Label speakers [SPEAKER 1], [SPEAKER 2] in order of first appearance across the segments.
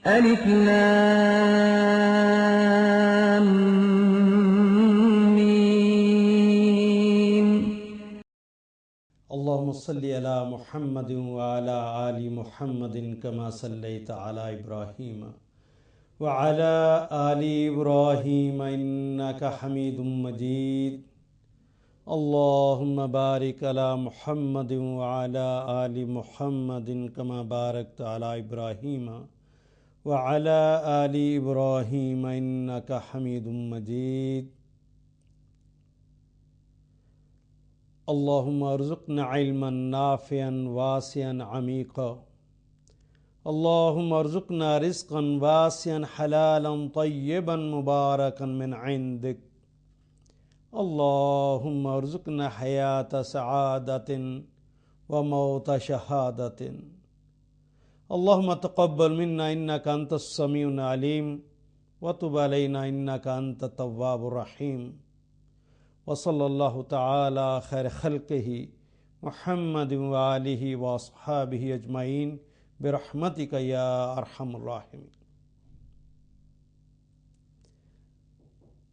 [SPEAKER 1] ألف لام ميم.
[SPEAKER 2] اللهم صل على محمد وعلى آل محمد كما صليت على إبراهيم وعلى آل إبراهيم إنك حميد مجيد. اللهم بارك على محمد وعلى آل محمد كما باركت على إبراهيم وعلى آل إبراهيم إنك حميد مجيد. اللهم ارزقنا علما نافعا واسعا عميقا. اللهم ارزقنا رزقا واسعا حلالا طيبا مباركا من عندك. اللهم ارزقنا حياة سعادة وموت شهادة. اللهم تقبل منا إنك أنت السميع العليم وتب علينا إنك أنت التواب الرحيم. وصلى الله تعالى خير خلقه محمد وآلہ واصحابہ اجمعین برحمتک یا ارحم الراحمین.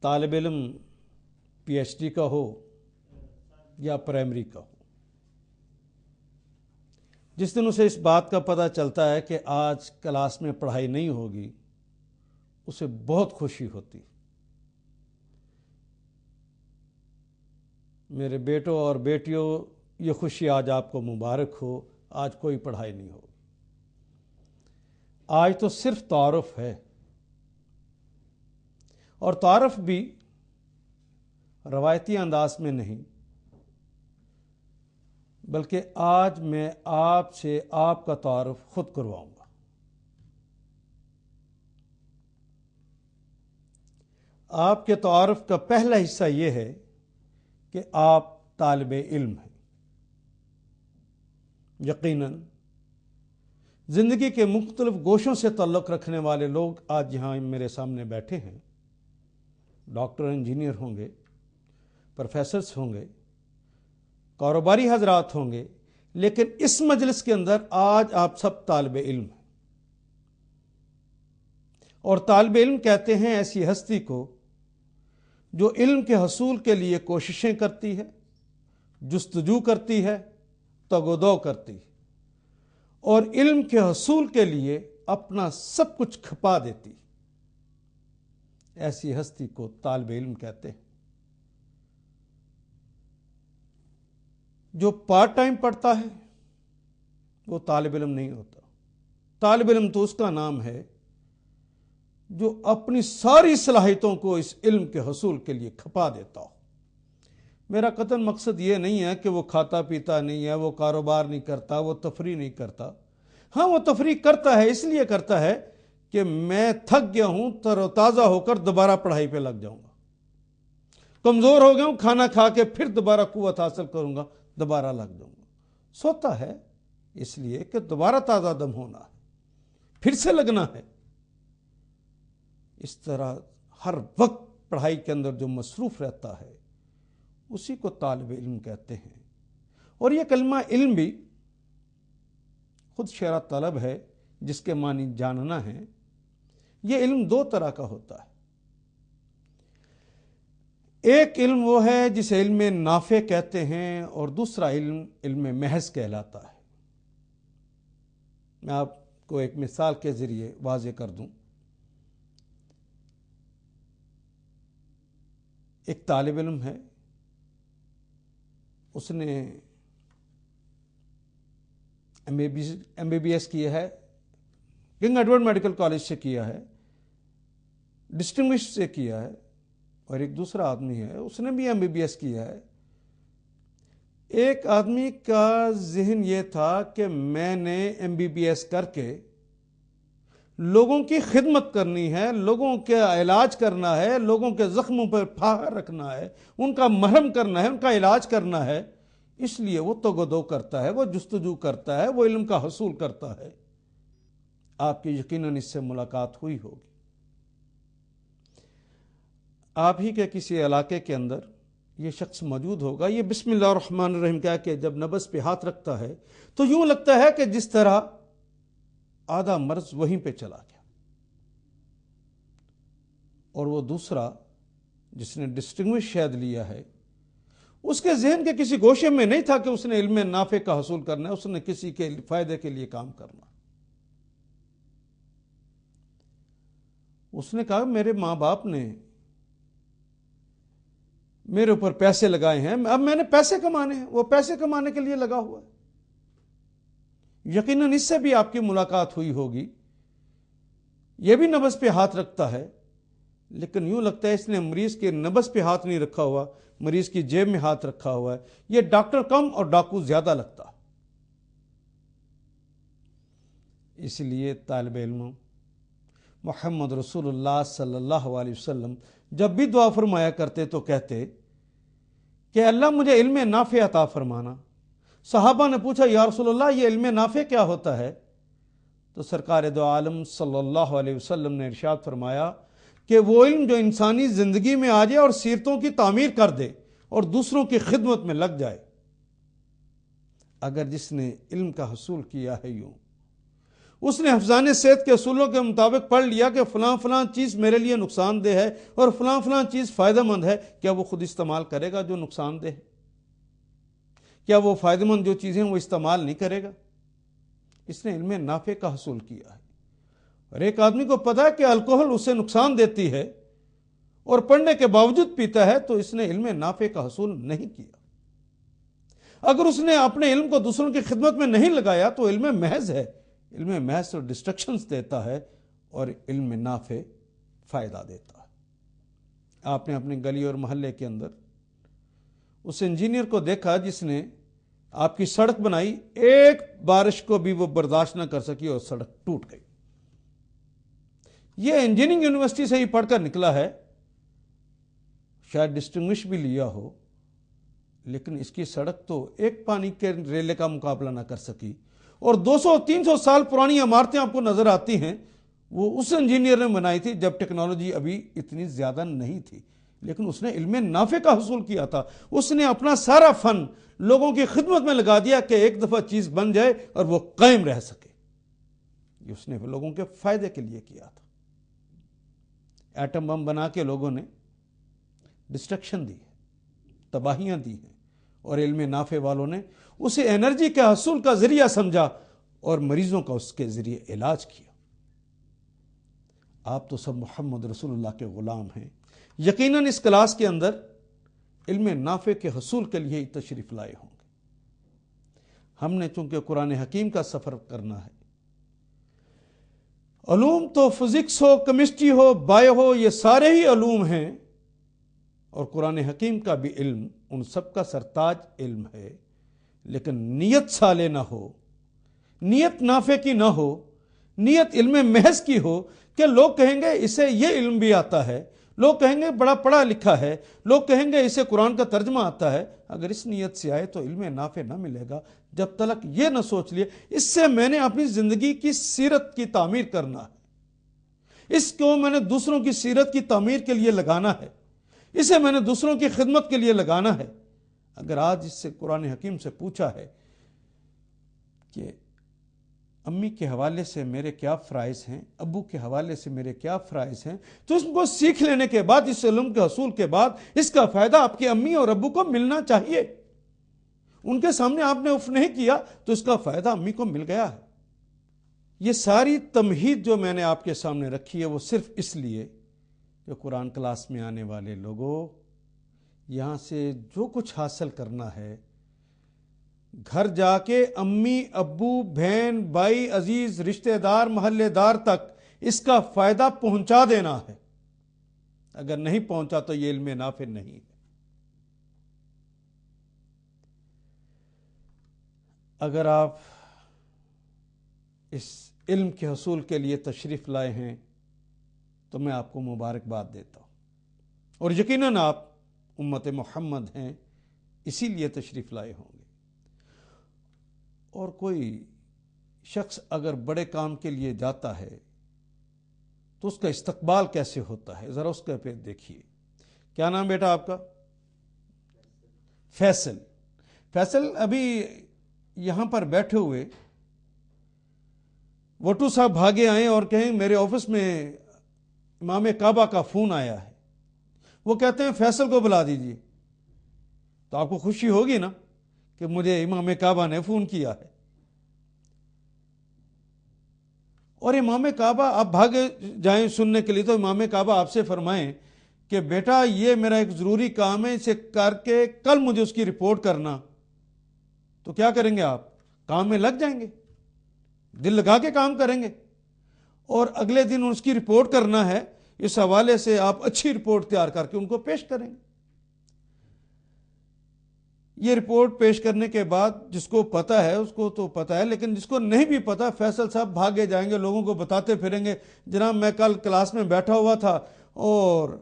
[SPEAKER 2] طالب علم پی ایچ ڈی کا ہو یا پرائمری کا ہو، جس دن اسے اس بات کا پتہ چلتا ہے کہ آج کلاس میں پڑھائی نہیں ہوگی، اسے بہت خوشی ہوتی. میرے بیٹوں اور بیٹیوں، یہ خوشی آج آپ کو مبارک ہو. آج کوئی پڑھائی نہیں ہوگی. آج تو صرف تعارف ہے، اور تعارف بھی روایتی انداز میں نہیں، بلکہ آج میں آپ سے آپ کا تعارف خود کرواؤں گا. آپ کے تعارف کا پہلا حصہ یہ ہے کہ آپ طالب علم ہیں. یقیناً زندگی کے مختلف گوشوں سے تعلق رکھنے والے لوگ آج یہاں میرے سامنے بیٹھے ہیں. ڈاکٹر، انجینئر ہوں گے، پروفیسرز ہوں گے، کاروباری حضرات ہوں گے، لیکن اس مجلس کے اندر آج آپ سب طالب علم ہیں. اور طالب علم کہتے ہیں ایسی ہستی کو جو علم کے حصول کے لیے کوششیں کرتی ہے، جستجو کرتی ہے، تگ و دو کرتی ہے، اور علم کے حصول کے لیے اپنا سب کچھ کھپا دیتی. ایسی ہستی کو طالب علم کہتے ہیں. جو پارٹ ٹائم پڑھتا ہے وہ طالب علم نہیں ہوتا. طالب علم تو اس کا نام ہے جو اپنی ساری صلاحیتوں کو اس علم کے حصول کے لیے کھپا دیتا ہو. میرا قطعاً مقصد یہ نہیں ہے کہ وہ کھاتا پیتا نہیں ہے، وہ کاروبار نہیں کرتا، وہ تفریح نہیں کرتا. ہاں، وہ تفریح کرتا ہے، اس لیے کرتا ہے کہ میں تھک گیا ہوں، تر و تازہ ہو کر دوبارہ پڑھائی پہ لگ جاؤں گا. کمزور ہو گیا ہوں، کھانا کھا کے پھر دوبارہ قوت حاصل کروں گا، دوبارہ لگ جاؤں گا. سوتا ہے اس لیے کہ دوبارہ تازہ دم ہونا ہے، پھر سے لگنا ہے. اس طرح ہر وقت پڑھائی کے اندر جو مصروف رہتا ہے اسی کو طالب علم کہتے ہیں. اور یہ کلمہ علم بھی خود شعر طلب ہے، جس کے معنی جاننا ہے. یہ علم دو طرح کا ہوتا ہے. ایک علم وہ ہے جسے علم نافع کہتے ہیں، اور دوسرا علم علم محض کہلاتا ہے. میں آپ کو ایک مثال کے ذریعے واضح کر دوں. ایک طالب علم ہے، اس نے ایم بی بی ایس کیا ہے، کنگ ایڈورڈ میڈیکل کالج سے کیا ہے، ڈسٹنگوش سے کیا ہے. اور ایک دوسرا آدمی ہے، اس نے بھی ایم بی بی ایس کیا ہے. ایک آدمی کا ذہن یہ تھا کہ میں نے ایم بی بی ایس کر کے لوگوں کی خدمت کرنی ہے، لوگوں کا علاج کرنا ہے، لوگوں کے زخموں پر پھاہر رکھنا ہے، ان کا مرہم کرنا ہے، ان کا علاج کرنا ہے. اس لیے وہ تگ و دو کرتا ہے، وہ جستجو کرتا ہے، وہ علم کا حصول کرتا ہے. آپ کی یقیناً اس سے ملاقات ہوئی ہوگی. آپ ہی کے کسی علاقے کے اندر یہ شخص موجود ہوگا. یہ بسم اللہ الرحمن الرحیم کہہ کے جب نبض پہ ہاتھ رکھتا ہے تو یوں لگتا ہے کہ جس طرح آدھا مرض وہیں پہ چلا گیا. اور وہ دوسرا جس نے ڈسٹنگوش شہد لیا ہے اس کے ذہن کے کسی گوشے میں نہیں تھا کہ اس نے علم نافع کا حصول کرنا ہے، اس نے کسی کے فائدے کے لیے کام کرنا۔ اس نے کہا میرے ماں باپ نے میرے اوپر پیسے لگائے ہیں، اب میں نے پیسے کمانے ہیں، وہ پیسے کمانے کے لیے لگا ہوا ہے۔ یقیناً اس سے بھی آپ کی ملاقات ہوئی ہوگی، یہ بھی نبض پہ ہاتھ رکھتا ہے، لیکن یوں لگتا ہے اس نے مریض کے نبض پہ ہاتھ نہیں رکھا ہوا، مریض کی جیب میں ہاتھ رکھا ہوا ہے۔ یہ ڈاکٹر کم اور ڈاکو زیادہ لگتا۔ اس لیے طالب علم محمد رسول اللہ صلی اللہ علیہ وسلم جب بھی دعا فرمایا کرتے تو کہتے کہ اللہ مجھے علم نافع عطا فرمانا۔ صحابہ نے پوچھا یا رسول اللہ یہ علم نافع کیا ہوتا ہے؟ تو سرکار دو عالم صلی اللہ علیہ وسلم نے ارشاد فرمایا کہ وہ علم جو انسانی زندگی میں آ جائے اور سیرتوں کی تعمیر کر دے اور دوسروں کی خدمت میں لگ جائے۔ اگر جس نے علم کا حصول کیا ہے یوں اس نے حفظان صحت کے اصولوں کے مطابق پڑھ لیا کہ فلاں فلاں چیز میرے لیے نقصان دہ ہے اور فلاں فلاں چیز فائدہ مند ہے، کیا وہ خود استعمال کرے گا جو نقصان دہ ہے؟ کیا وہ فائدہ مند جو چیزیں وہ استعمال نہیں کرے گا؟ اس نے علم نافع کا حصول کیا ہے۔ اور ایک آدمی کو پتا ہے کہ الکوہل اسے نقصان دیتی ہے اور پڑھنے کے باوجود پیتا ہے، تو اس نے علم نافع کا حصول نہیں کیا۔ اگر اس نے اپنے علم کو دوسروں کی خدمت میں نہیں لگایا تو علم محض ہے، علم محض تو ڈسٹرکشنز دیتا ہے اور علم نافع فائدہ دیتا ہے۔ آپ نے اپنے گلی اور محلے کے اندر اس انجینئر کو دیکھا جس نے آپ کی سڑک بنائی، ایک بارش کو بھی وہ برداشت نہ کر سکی اور سڑک ٹوٹ گئی۔ یہ انجینئرنگ یونیورسٹی سے ہی پڑھ کر نکلا ہے، شاید ڈسٹنگوش بھی لیا ہو، لیکن اس کی سڑک تو ایک پانی کے ریلے کا مقابلہ نہ کر سکی۔ اور 200-300 سال پرانی عمارتیں آپ کو نظر آتی ہیں، وہ اس انجینئر نے بنائی تھی جب ٹیکنالوجی ابھی اتنی زیادہ نہیں تھی، لیکن اس نے علم نافع کا حصول کیا تھا۔ اس نے اپنا سارا فن لوگوں کی خدمت میں لگا دیا کہ ایک دفعہ چیز بن جائے اور وہ قائم رہ سکے۔ یہ اس نے لوگوں کے فائدے کے لیے کیا تھا۔ ایٹم بم بنا کے لوگوں نے ڈسٹرکشن دی ہے، تباہیاں دی ہیں، اور علم نافع والوں نے اسے انرجی کے حصول کا ذریعہ سمجھا اور مریضوں کا اس کے ذریعے علاج کیا۔ آپ تو سب محمد رسول اللہ کے غلام ہیں، یقیناً اس کلاس کے اندر علم نافع کے حصول کے لیے ہی تشریف لائے ہوں گے۔ ہم نے چونکہ قرآن حکیم کا سفر کرنا ہے، علوم تو فزکس ہو، کیمسٹری ہو، بایو ہو، یہ سارے ہی علوم ہیں، اور قرآن حکیم کا بھی علم ان سب کا سرتاج علم ہے، لیکن نیت صالح نہ ہو، نیت نافع کی نہ ہو، نیت علم محض کی ہو کہ لوگ کہیں گے اسے یہ علم بھی آتا ہے، لوگ کہیں گے بڑا پڑھا لکھا ہے، لوگ کہیں گے اسے قرآن کا ترجمہ آتا ہے۔ اگر اس نیت سے آئے تو علم نافع نہ ملے گا جب تک یہ نہ سوچ لیے اس سے میں نے اپنی زندگی کی سیرت کی تعمیر کرنا ہے، اس کو میں نے دوسروں کی سیرت کی تعمیر کے لیے لگانا ہے، اسے میں نے دوسروں کی خدمت کے لیے لگانا ہے۔ اگر آج اس سے قرآن حکیم سے پوچھا ہے کہ امی کے حوالے سے میرے کیا فرائض ہیں، ابو کے حوالے سے میرے کیا فرائض ہیں، تو اس کو سیکھ لینے کے بعد، اس علم کے حصول کے بعد، اس کا فائدہ آپ کی امی اور ابو کو ملنا چاہیے۔ ان کے سامنے آپ نے اف نہیں کیا تو اس کا فائدہ امی کو مل گیا ہے۔ یہ ساری تمہید جو میں نے آپ کے سامنے رکھی ہے وہ صرف اس لیے کہ قرآن کلاس میں آنے والے لوگوں، یہاں سے جو کچھ حاصل کرنا ہے، گھر جا کے امی، ابو، بہن، بھائی، عزیز، رشتہ دار، محلے دار تک اس کا فائدہ پہنچا دینا ہے۔ اگر نہیں پہنچا تو یہ علم نافع نہیں ہے۔ اگر آپ اس علم کے حصول کے لیے تشریف لائے ہیں تو میں آپ کو مبارکباد دیتا ہوں، اور یقیناً آپ امت محمد ہیں، اسی لیے تشریف لائے ہوں گے۔ اور کوئی شخص اگر بڑے کام کے لیے جاتا ہے تو اس کا استقبال کیسے ہوتا ہے، ذرا اس کا پہ دیکھیے۔ کیا نام بیٹا آپ کا؟ فیصل۔ فیصل ابھی یہاں پر بیٹھے ہوئے وٹو صاحب بھاگے آئیں اور کہیں میرے آفس میں امام کعبہ کا فون آیا ہے، وہ کہتے ہیں فیصل کو بلا دیجئے، تو آپ کو خوشی ہوگی نا کہ مجھے امام کعبہ نے فون کیا ہے، اور امام کعبہ آپ بھاگے جائیں سننے کے لیے تو امام کعبہ آپ سے فرمائیں کہ بیٹا یہ میرا ایک ضروری کام ہے، اسے کر کے کل مجھے اس کی رپورٹ کرنا، تو کیا کریں گے؟ آپ کام میں لگ جائیں گے، دل لگا کے کام کریں گے، اور اگلے دن اس کی رپورٹ کرنا ہے، اس حوالے سے آپ اچھی رپورٹ تیار کر کے ان کو پیش کریں گے۔ یہ رپورٹ پیش کرنے کے بعد جس کو پتا ہے اس کو تو پتا ہے، لیکن جس کو نہیں بھی پتا فیصل صاحب بھاگے جائیں گے، لوگوں کو بتاتے پھریں گے، جناب میں کل کلاس میں بیٹھا ہوا تھا اور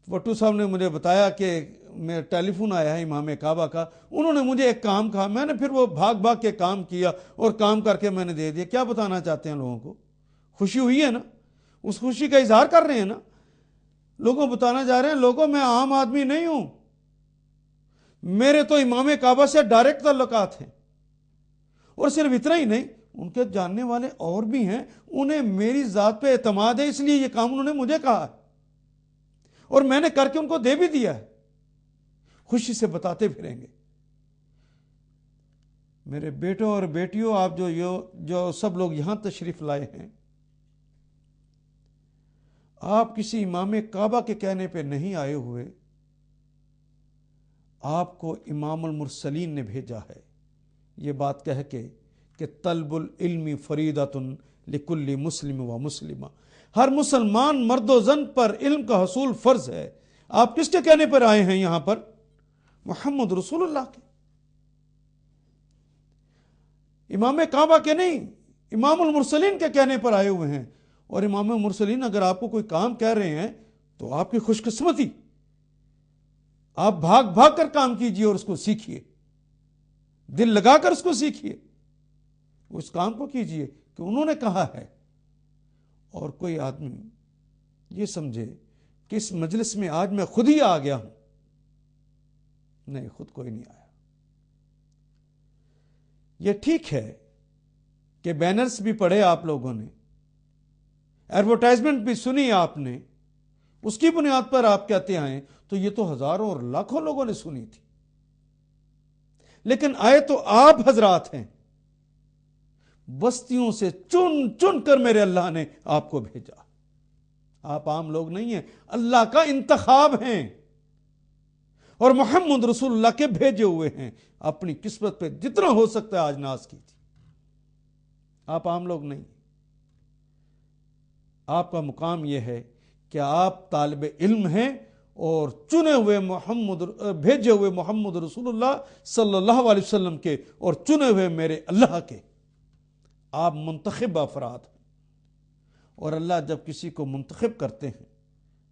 [SPEAKER 2] وٹو صاحب نے مجھے بتایا کہ میرا ٹیلی فون آیا ہے امام کعبہ کا، انہوں نے مجھے ایک کام کہا، میں نے پھر وہ بھاگ بھاگ کے کام کیا اور کام کر کے میں نے دے دیا۔ کیا بتانا چاہتے ہیں لوگوں کو؟ خوشی ہوئی ہے نا، اس خوشی کا اظہار کر رہے ہیں نا، لوگوں بتانا جا رہے ہیں لوگوں میں عام آدمی نہیں ہوں، میرے تو امام کعبہ سے ڈائریکٹ تعلقات ہیں، اور صرف اتنا ہی نہیں، ان کے جاننے والے اور بھی ہیں، انہیں میری ذات پہ اعتماد ہے، اس لیے یہ کام انہوں نے مجھے کہا ہے اور میں نے کر کے ان کو دے بھی دیا ہے۔ خوشی سے بتاتے پھریں گے۔ میرے بیٹوں اور بیٹیوں، آپ جو سب لوگ یہاں تشریف لائے ہیں، آپ کسی امام کعبہ کے کہنے پہ نہیں آئے ہوئے، آپ کو امام المرسلین نے بھیجا ہے یہ بات کہہ کے کہ طلب العلم فریضۃ لکل مسلم و مسلمہ، ہر مسلمان مرد و زن پر علم کا حصول فرض ہے۔ آپ کس کے کہنے پر آئے ہیں یہاں پر؟ محمد رسول اللہ کے، امام کعبہ کے نہیں، امام المرسلین کے کہنے پر آئے ہوئے ہیں۔ اور امام المرسلین اگر آپ کو کوئی کام کہہ رہے ہیں تو آپ کی خوش قسمتی، آپ بھاگ بھاگ کر کام کیجئے اور اس کو سیکھیے، دل لگا کر اس کو سیکھیے، اس کام کو کیجئے کہ انہوں نے کہا ہے۔ اور کوئی آدمی یہ سمجھے کہ اس مجلس میں آج میں خود ہی آ گیا ہوں، نہیں، خود کوئی نہیں آیا۔ یہ ٹھیک ہے کہ بینرز بھی پڑھے آپ لوگوں نے، ایڈورٹائزمنٹ بھی سنی آپ نے، اس کی بنیاد پر آپ کہتے آئے، تو یہ تو ہزاروں اور لاکھوں لوگوں نے سنی تھی، لیکن آئے تو آپ حضرات ہیں، بستیوں سے چن چن کر میرے اللہ نے آپ کو بھیجا۔ آپ عام لوگ نہیں ہیں، اللہ کا انتخاب ہیں، اور محمد رسول اللہ کے بھیجے ہوئے ہیں۔ اپنی قسمت پہ جتنا ہو سکتا ہے آج ناز کیجیے، آپ عام لوگ نہیں۔ آپ کا مقام یہ ہے کہ آپ طالب علم ہیں اور چنے ہوئے بھیجے ہوئے محمد رسول اللہ صلی اللہ علیہ وسلم کے اور چنے ہوئے میرے اللہ کے، آپ منتخب افراد ہیں۔ اور اللہ جب کسی کو منتخب کرتے ہیں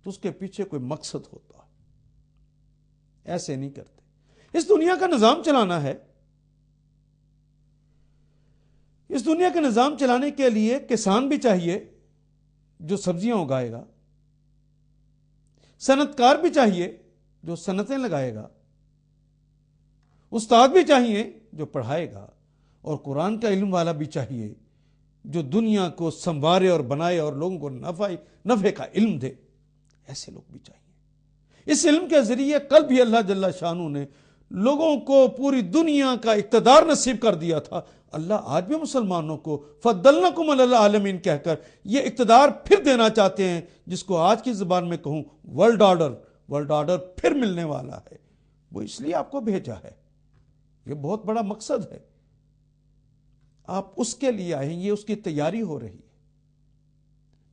[SPEAKER 2] تو اس کے پیچھے کوئی مقصد ہوتا ہے، ایسے نہیں کرتے۔ اس دنیا کا نظام چلانا ہے، اس دنیا کا نظام چلانے کے لیے کسان بھی چاہیے جو سبزیاں اگائے گا، صنعت کار بھی چاہیے جو صنعتیں لگائے گا، استاد بھی چاہیے جو پڑھائے گا، اور قرآن کا علم والا بھی چاہیے جو دنیا کو سنوارے اور بنائے اور لوگوں کو نفع کا علم دے۔ ایسے لوگ بھی چاہیے۔ اس علم کے ذریعے کل بھی اللہ جل شانہ نے لوگوں کو پوری دنیا کا اقتدار نصیب کر دیا تھا، اللہ آج بھی مسلمانوں کو فضلناکم علی العالمین کہہ کر یہ اقتدار پھر دینا چاہتے ہیں، جس کو آج کی زبان میں کہوں ورلڈ آرڈر پھر ملنے والا ہے۔ وہ اس لیے آپ کو بھیجا ہے، یہ بہت بڑا مقصد ہے، آپ اس کے لیے آئے ہیں، یہ اس کی تیاری ہو رہی ہے۔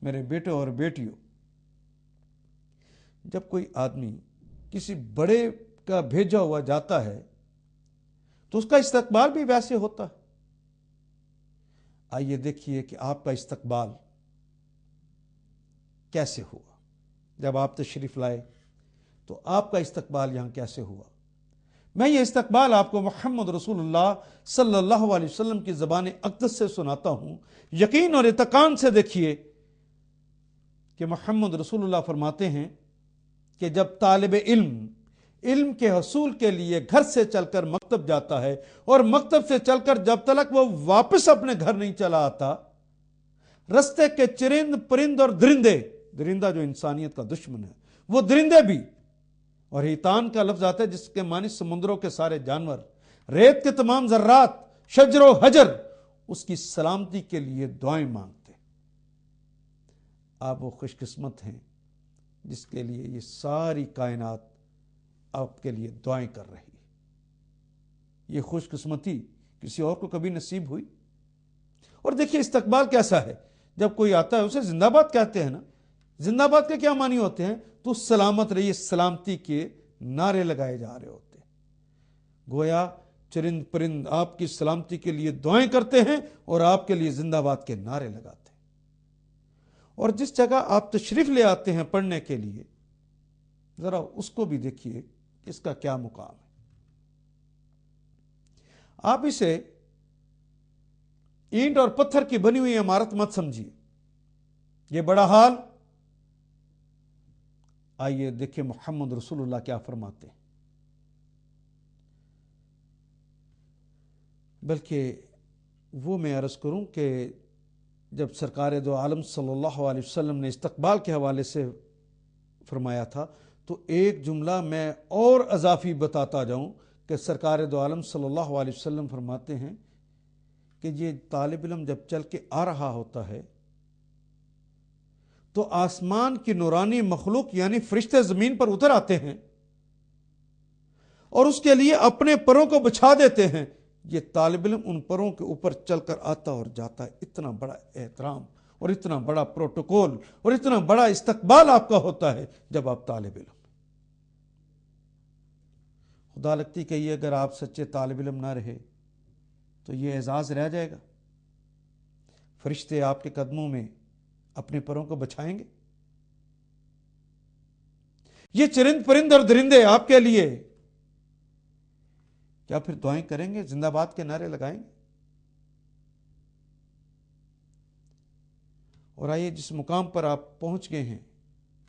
[SPEAKER 2] میرے بیٹوں اور بیٹیوں، جب کوئی آدمی کسی بڑے کا بھیجا ہوا جاتا ہے تو اس کا استقبال بھی ویسے ہوتا ہے۔ آئیے دیکھیے کہ آپ کا استقبال کیسے ہوا، جب آپ تشریف لائے تو آپ کا استقبال یہاں کیسے ہوا۔ میں یہ استقبال آپ کو محمد رسول اللہ صلی اللہ علیہ وسلم کی زبان اقدس سے سناتا ہوں، یقین اور اتقان سے دیکھیے کہ محمد رسول اللہ فرماتے ہیں کہ جب طالب علم کے حصول کے لیے گھر سے چل کر مکتب جاتا ہے، اور مکتب سے چل کر جب تک وہ واپس اپنے گھر نہیں چلا آتا، رستے کے چرند پرند اور درندے درندہ جو انسانیت کا دشمن ہے، وہ درندے بھی، اور حیتان کا لفظ آتا ہے جس کے معنی سمندروں کے سارے جانور، ریت کے تمام ذرات، شجر و حجر اس کی سلامتی کے لیے دعائیں مانگتے۔ آپ وہ خوش قسمت ہیں جس کے لیے یہ ساری کائنات آپ کے لیے دعائیں کر رہی ہے۔ یہ خوش قسمتی کسی اور کو کبھی نصیب ہوئی؟ اور دیکھیے استقبال کیسا ہے، جب کوئی آتا ہے اسے زندہ باد کہتے ہیں نا۔ زندہ باد کے کیا معنی ہوتے ہیں؟ تو سلامت رہیے، سلامتی کے نعرے لگائے جا رہے ہوتے ہیں۔ گویا چرند پرند آپ کی سلامتی کے لیے دعائیں کرتے ہیں اور آپ کے لیے زندہ باد کے نعرے لگاتے ہیں۔ اور جس جگہ آپ تشریف لے آتے ہیں پڑھنے کے لیے، ذرا اس کو بھی دیکھیے اس کا کیا مقام ہے۔ آپ اسے اینٹ اور پتھر کی بنی ہوئی عمارت مت سمجھیے، یہ بڑا حال۔ آئیے دیکھیں محمد رسول اللہ کیا فرماتے ہیں۔ بلکہ وہ میں عرض کروں کہ جب سرکار دو عالم صلی اللہ علیہ وسلم نے استقبال کے حوالے سے فرمایا تھا تو ایک جملہ میں اور اضافی بتاتا جاؤں کہ سرکار دو عالم صلی اللہ علیہ وسلم فرماتے ہیں کہ یہ طالب علم جب چل کے آ رہا ہوتا ہے تو آسمان کی نورانی مخلوق یعنی فرشتے زمین پر اتر آتے ہیں اور اس کے لیے اپنے پروں کو بچھا دیتے ہیں۔ یہ طالب علم ان پروں کے اوپر چل کر آتا اور جاتا ہے۔ اتنا بڑا احترام اور اتنا بڑا پروٹوکول اور اتنا بڑا استقبال آپ کا ہوتا ہے جب آپ طالب علم۔ خدا لگتی کہ یہ اگر آپ سچے طالب علم نہ رہے تو یہ اعزاز رہ جائے گا؟ فرشتے آپ کے قدموں میں اپنے پروں کو بچھائیں گے؟ یہ چرند پرند اور درندے آپ کے لیے کیا پھر دعائیں کریں گے، زندہ باد کے نعرے لگائیں گے؟ اور آئیے جس مقام پر آپ پہنچ گئے ہیں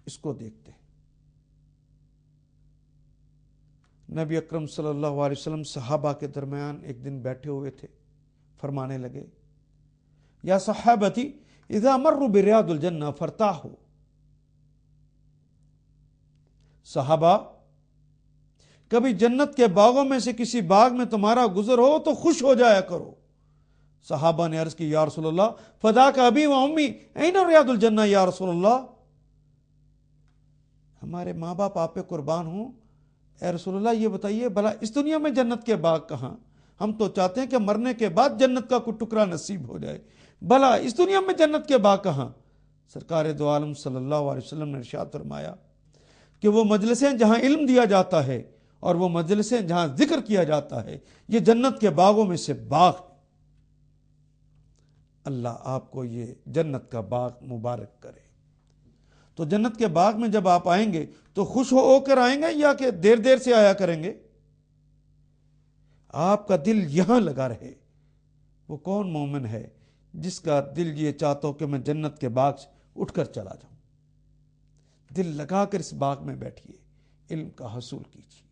[SPEAKER 2] اس کو دیکھتے ہیں۔ نبی اکرم صلی اللہ علیہ وسلم صحابہ کے درمیان ایک دن بیٹھے ہوئے تھے، فرمانے لگے یا صحابتی اذا مروا بریاض الجنہ فارتاحوا۔ صحابہ کبھی جنت کے باغوں میں سے کسی باغ میں تمہارا گزر ہو تو خوش ہو جایا کرو۔ صحابہ نے عرض کی یا رسول اللہ فداک ابی و امی این ریاض الجنہ یا رسول اللہ، ہمارے ماں باپ آپ پہ قربان ہوں، اے رسول اللہ یہ بتائیے بھلا اس دنیا میں جنت کے باغ کہاں؟ ہم تو چاہتے ہیں کہ مرنے کے بعد جنت کا کوئی ٹکڑا نصیب ہو جائے، بھلا اس دنیا میں جنت کے باغ کہاں؟ سرکار دو عالم صلی اللہ علیہ وسلم نے ارشاد فرمایا کہ وہ مجلسیں جہاں علم دیا جاتا ہے اور وہ مجلسیں جہاں ذکر کیا جاتا ہے یہ جنت کے باغوں میں سے باغ۔ اللہ آپ کو یہ جنت کا باغ مبارک کرے۔ تو جنت کے باغ میں جب آپ آئیں گے تو خوش ہو کر آئیں گے یا کہ دیر دیر سے آیا کریں گے؟ آپ کا دل یہاں لگا رہے۔ وہ کون مومن ہے جس کا دل یہ چاہتا ہو کہ میں جنت کے باغ سے اٹھ کر چلا جاؤں؟ دل لگا کر اس باغ میں بیٹھیے، علم کا حصول کیجیے۔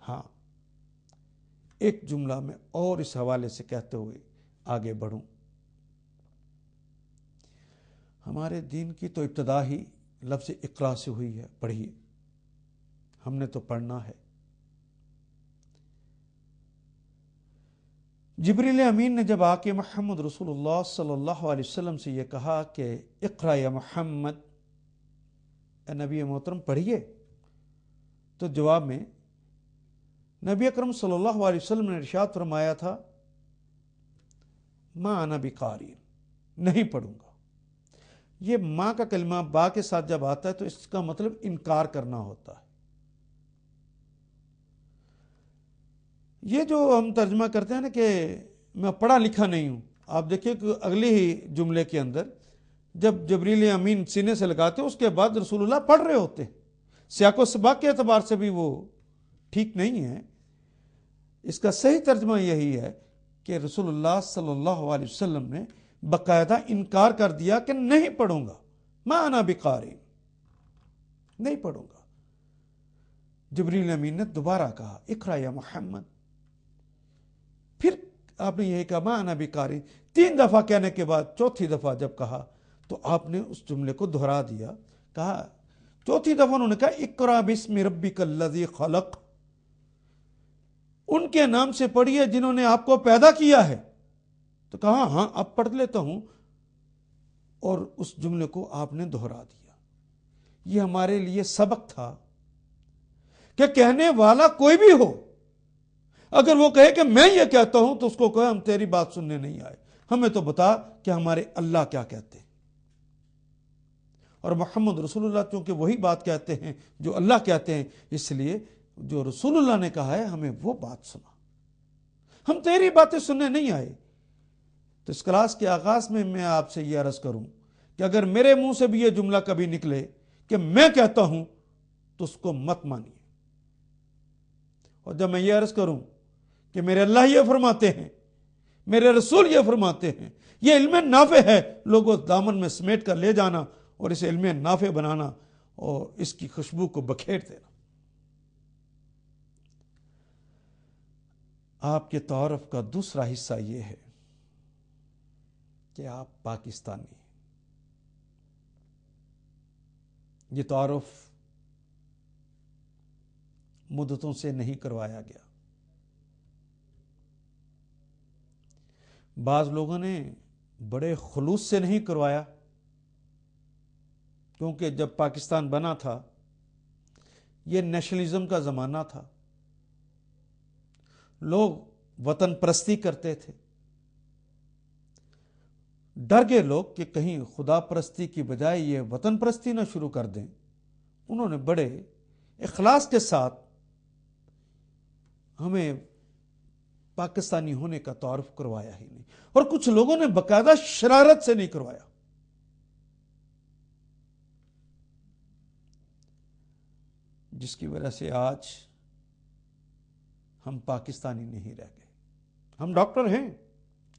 [SPEAKER 2] ہاں ایک جملہ میں اور اس حوالے سے کہتے ہوئے آگے بڑھوں۔ ہمارے دین کی تو ابتدا ہی لفظ اقرا سے ہوئی ہے، پڑھیے، ہم نے تو پڑھنا ہے۔ جبریل امین نے جب آ کے محمد رسول اللہ صلی اللہ علیہ وسلم سے یہ کہا کہ اقرا یا محمد، اے نبی محترم پڑھیے، تو جواب میں نبی اکرم صلی اللہ علیہ وسلم نے ارشاد فرمایا تھا ما انا بقاری، نہیں پڑھوں گا۔ یہ ماں کا کلمہ با کے ساتھ جب آتا ہے تو اس کا مطلب انکار کرنا ہوتا ہے۔ یہ جو ہم ترجمہ کرتے ہیں نا کہ میں پڑھا لکھا نہیں ہوں، آپ دیکھیں کہ اگلے ہی جملے کے اندر جب جبریل امین سینے سے لگاتے ہیں اس کے بعد رسول اللہ پڑھ رہے ہوتے ہیں۔ سیاق و سباق کے اعتبار سے بھی وہ ٹھیک نہیں ہے۔ اس کا صحیح ترجمہ یہی ہے کہ رسول اللہ صلی اللہ علیہ وسلم نے باقاعدہ انکار کر دیا کہ نہیں پڑھوں گا، ما انا بقاری، نہیں پڑھوں گا۔ جبریل امین نے دوبارہ کہا اقرا یا محمد، پھر آپ نے یہی کہا ما انا بقاری، 3 دفعہ کہنے کے بعد چوتھی دفعہ جب کہا تو تو آپ نے اس جملے کو دہرا دیا. کہا چوتھی دفعہ انہوں نے کہا اقرا بسم ربک الذی خلق. ان کے نام سے پڑھیے جنہوں نے آپ کو پیدا کیا ہے. تو کہا ہاں اب پڑھ لیتا ہوں, اور اس جملے کو آپ نے دہرا دیا. یہ ہمارے لیے سبق تھا کہ کہنے والا کوئی بھی ہو, اگر وہ کہے کہ میں یہ کہتا ہوں تو اس کو کہے ہم تیری بات سننے نہیں آئے, ہمیں تو بتا کہ ہمارے اللہ کیا کہتے ہیں. اور محمد رسول اللہ چونکہ وہی بات کہتے ہیں جو اللہ کہتے ہیں, اس لیے جو رسول اللہ نے کہا ہے ہمیں وہ بات سنا, ہم تیری باتیں سننے نہیں آئے. تو اس کلاس کے آغاز میں آپ سے یہ عرض کروں کہ اگر میرے منہ سے بھی یہ جملہ کبھی نکلے کہ میں کہتا ہوں تو اس کو مت مانیے. اور جب میں یہ عرض کروں کہ میرے اللہ یہ فرماتے ہیں, میرے رسول یہ فرماتے ہیں, یہ علم نافع ہے, لوگوں دامن میں سمیٹ کر لے جانا اور اسے علم نافع بنانا اور اس کی خوشبو کو بکھیر دینا. آپ کے تعارف کا دوسرا حصہ یہ ہے کہ آپ پاکستانی ہیں. یہ تعارف مدتوں سے نہیں کروایا گیا. بعض لوگوں نے بڑے خلوص سے نہیں کروایا, کیونکہ جب پاکستان بنا تھا یہ نیشنلزم کا زمانہ تھا, لوگ وطن پرستی کرتے تھے. ڈر گئے لوگ کہ کہیں خدا پرستی کی بجائے یہ وطن پرستی نہ شروع کر دیں. انہوں نے بڑے اخلاص کے ساتھ ہمیں پاکستانی ہونے کا تعارف کروایا ہی نہیں, اور کچھ لوگوں نے باقاعدہ شرارت سے نہیں کروایا. جس کی وجہ سے آج ہم پاکستانی نہیں رہ گئے. ہم ڈاکٹر ہیں,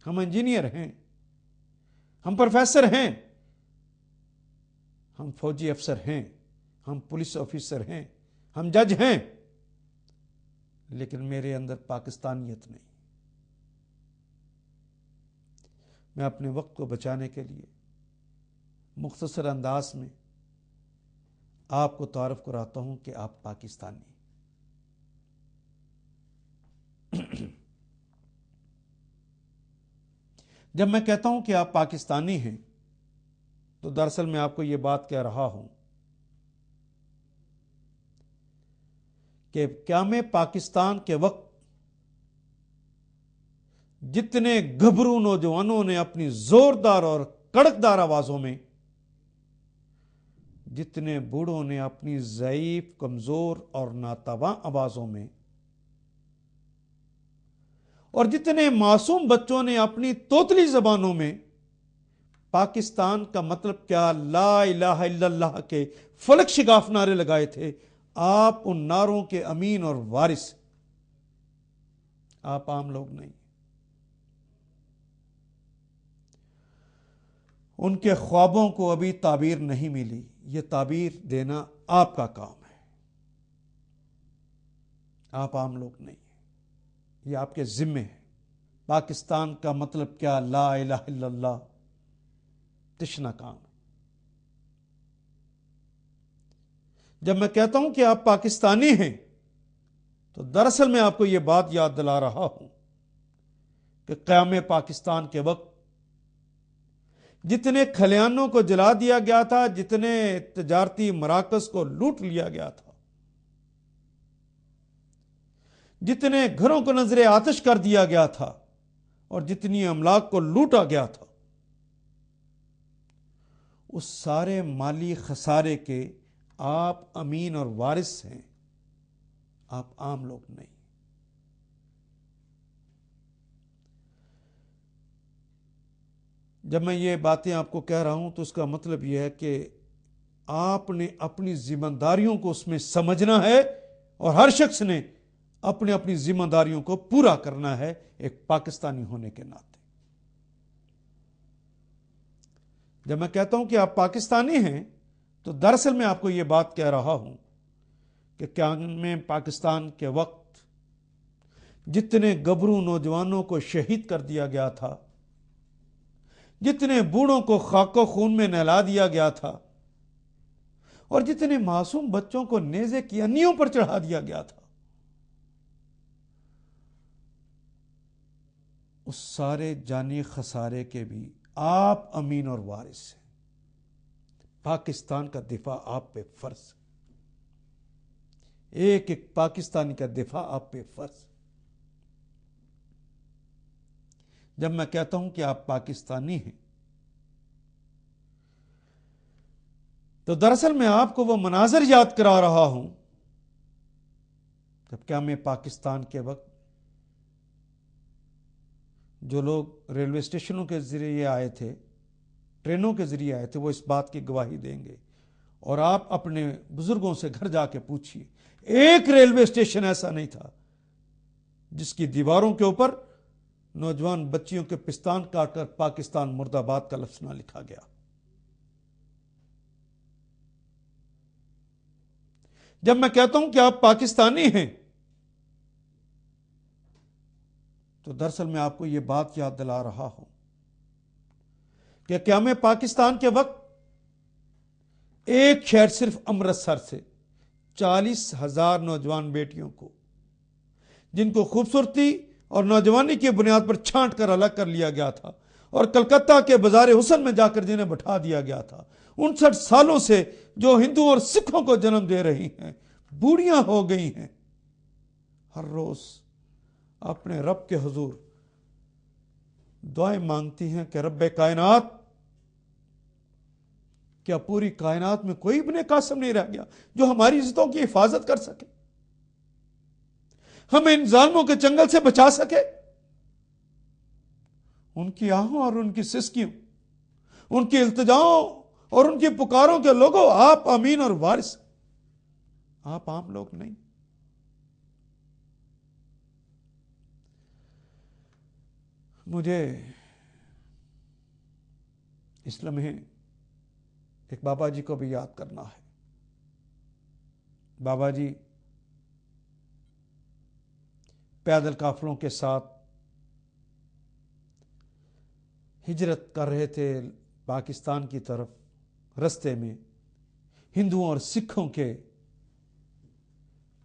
[SPEAKER 2] ہم انجینئر ہیں, ہم پروفیسر ہیں, ہم فوجی افسر ہیں, ہم پولیس آفیسر ہیں, ہم جج ہیں, لیکن میرے اندر پاکستانیت نہیں. میں اپنے وقت کو بچانے کے لیے مختصر انداز میں آپ کو تعارف کراتا ہوں کہ آپ پاکستانی. جب میں کہتا ہوں کہ آپ پاکستانی ہیں تو دراصل میں آپ کو یہ بات کہہ رہا ہوں کہ قیام پاکستان کے وقت جتنے گھبرو نوجوانوں نے اپنی زوردار اور کڑکدار آوازوں میں, جتنے بوڑھوں نے اپنی ضعیف, کمزور اور ناتواں آوازوں میں, اور جتنے معصوم بچوں نے اپنی توتلی زبانوں میں پاکستان کا مطلب کیا, لا الہ الا اللہ کے فلک شگاف نعرے لگائے تھے, آپ ان نعروں کے امین اور وارث. آپ عام لوگ نہیں. ان کے خوابوں کو ابھی تعبیر نہیں ملی, یہ تعبیر دینا آپ کا کام ہے. آپ عام لوگ نہیں, یہ آپ کے ذمے ہے. پاکستان کا مطلب کیا, لا الہ الا اللہ, تشنا کام. جب میں کہتا ہوں کہ آپ پاکستانی ہیں تو دراصل میں آپ کو یہ بات یاد دلا رہا ہوں کہ قیام پاکستان کے وقت جتنے کھلیانوں کو جلا دیا گیا تھا, جتنے تجارتی مراکز کو لوٹ لیا گیا تھا, جتنے گھروں کو نذر آتش کر دیا گیا تھا, اور جتنی املاک کو لوٹا گیا تھا, اس سارے مالی خسارے کے آپ امین اور وارث ہیں. آپ عام لوگ نہیں. جب میں یہ باتیں آپ کو کہہ رہا ہوں تو اس کا مطلب یہ ہے کہ آپ نے اپنی ذمہ داریوں کو اس میں سمجھنا ہے, اور ہر شخص نے اپنی اپنی ذمہ داریوں کو پورا کرنا ہے ایک پاکستانی ہونے کے ناطے. جب میں کہتا ہوں کہ آپ پاکستانی ہیں تو دراصل میں آپ کو یہ بات کہہ رہا ہوں کہ قیام پاکستان کے وقت جتنے گبرو نوجوانوں کو شہید کر دیا گیا تھا, جتنے بوڑھوں کو خاک و خون میں نہلا دیا گیا تھا اور جتنے معصوم بچوں کو نیزے کی انیوں پر چڑھا دیا گیا تھا، اس سارے جانی خسارے کے بھی آپ امین اور وارث ہیں۔ پاکستان کا دفاع آپ پہ فرض، ایک ایک پاکستانی کا دفاع آپ پہ فرض۔ جب میں کہتا ہوں کہ آپ پاکستانی ہیں تو دراصل میں آپ کو وہ مناظر یاد کرا رہا ہوں جب قیام پاکستان کے وقت جو لوگ ریلوے اسٹیشنوں کے ذریعے آئے تھے، ٹرینوں کے ذریعے آئے تھے، وہ اس بات کی گواہی دیں گے۔ اور آپ اپنے بزرگوں سے گھر جا کے پوچھیے، ایک ریلوے اسٹیشن ایسا نہیں تھا جس کی دیواروں کے اوپر نوجوان بچیوں کے پستان کاٹ کر پاکستان مرد آباد کا لفظ نہ لکھا گیا۔ جب میں کہتا ہوں کہ آپ پاکستانی ہیں تو دراصل میں آپ کو یہ بات یاد دلا رہا ہوں کہ قیام پاکستان کے وقت ایک شہر صرف امرتسر سے 40,000 نوجوان بیٹیوں کو، جن کو خوبصورتی اور نوجوانی کی بنیاد پر چھانٹ کر الگ کر لیا گیا تھا اور کلکتہ کے بازار حسن میں جا کر جنہیں بٹھا دیا گیا تھا، 59 سالوں سے جو ہندوؤں اور سکھوں کو جنم دے رہی ہیں، بوڑھیاں ہو گئی ہیں، ہر روز اپنے رب کے حضور دعائیں مانگتی ہیں کہ رب کائنات، کیا پوری کائنات میں کوئی ابن قاسم نہیں رہ گیا جو ہماری عزتوں کی حفاظت کر سکے، ہمیں ان ظالموں کے چنگل سے بچا سکے؟ ان کی آہوں اور ان کی سسکیوں، ان کی التجاؤں اور ان کی پکاروں کے لوگوں، آپ امین اور وارث، آپ عام لوگ نہیں۔ مجھے اس لمحے ایک بابا جی کو بھی یاد کرنا ہے۔ بابا جی پیدل قافلوں کے ساتھ ہجرت کر رہے تھے پاکستان کی طرف، رستے میں ہندوؤں اور سکھوں کے